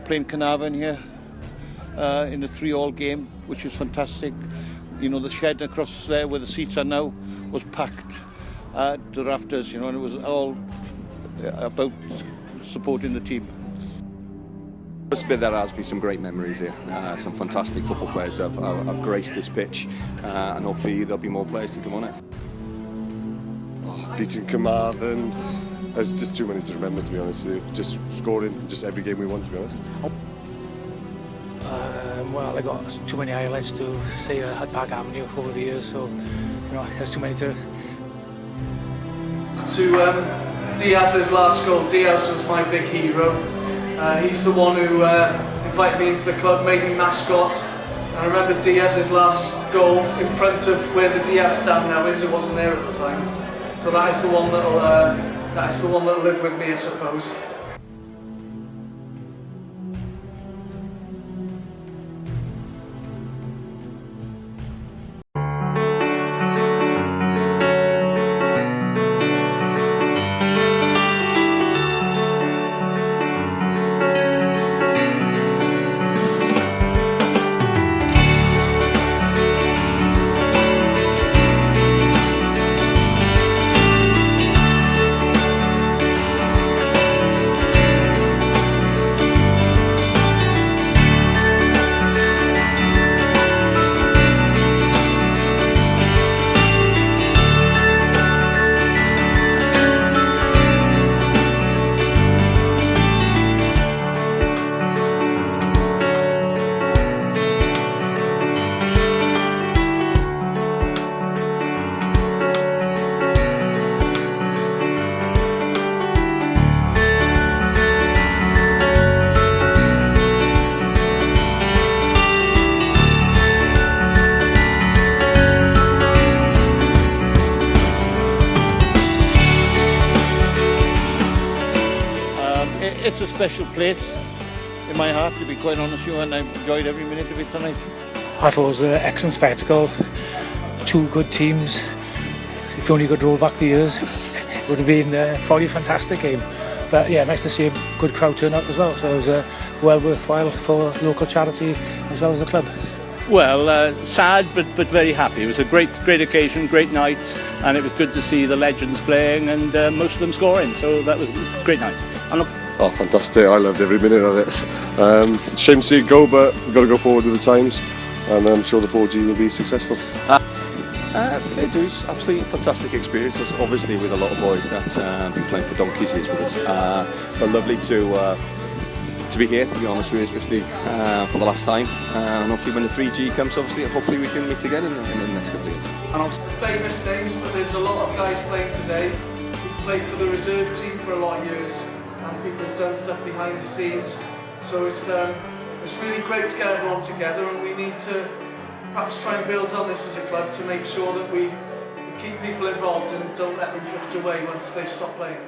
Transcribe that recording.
Playing Carnarvon here in a 3-3 game, which was fantastic. You know, the shed across there where the seats are now was packed to rafters, you know, and it was all about supporting the team. Must admit there has been some great memories here. Some fantastic football players have graced this pitch, and hopefully there'll be more players to come on it. Beating Carmarthen, there's just too many to remember, to be honest with you. Just scoring just every game we won, to be honest. Well, I got too many highlights to say at Park Avenue over the years, so you know, there's too many to. Diaz's last goal. Diaz was my big hero. He's the one who invited me into the club, made me mascot. And I remember Diaz's last goal in front of where the Diaz stand now is. It wasn't there at the time, so that is the one that'll live with me, I suppose. It's a special place in my heart, to be quite honest with you, and I enjoyed every minute of it tonight. I thought it was an excellent spectacle. Two good teams. If you only could roll back the years, it would have been probably a fantastic game. But yeah, nice to see a good crowd turn up as well. So it was well worthwhile for local charity as well as the club. Well, sad but very happy. It was a great occasion, great night, and it was good to see the legends playing and most of them scoring. So that was a great night. And oh, fantastic. I loved every minute of it. Shame to see it go, but we've got to go forward with the times, and I'm sure the 4G will be successful. Fair dues, absolutely fantastic experience, obviously with a lot of boys that have been playing for donkey's years with us. But lovely to be here, to be honest with you, especially for the last time. And hopefully when the 3G comes, hopefully we can meet again in the next couple of years. And also famous names, but there's a lot of guys playing today who played for the reserve team for a lot of years, and people have done stuff behind the scenes. So it's really great to get everyone together, and we need to perhaps try and build on this as a club to make sure that we keep people involved and don't let them drift away once they stop playing.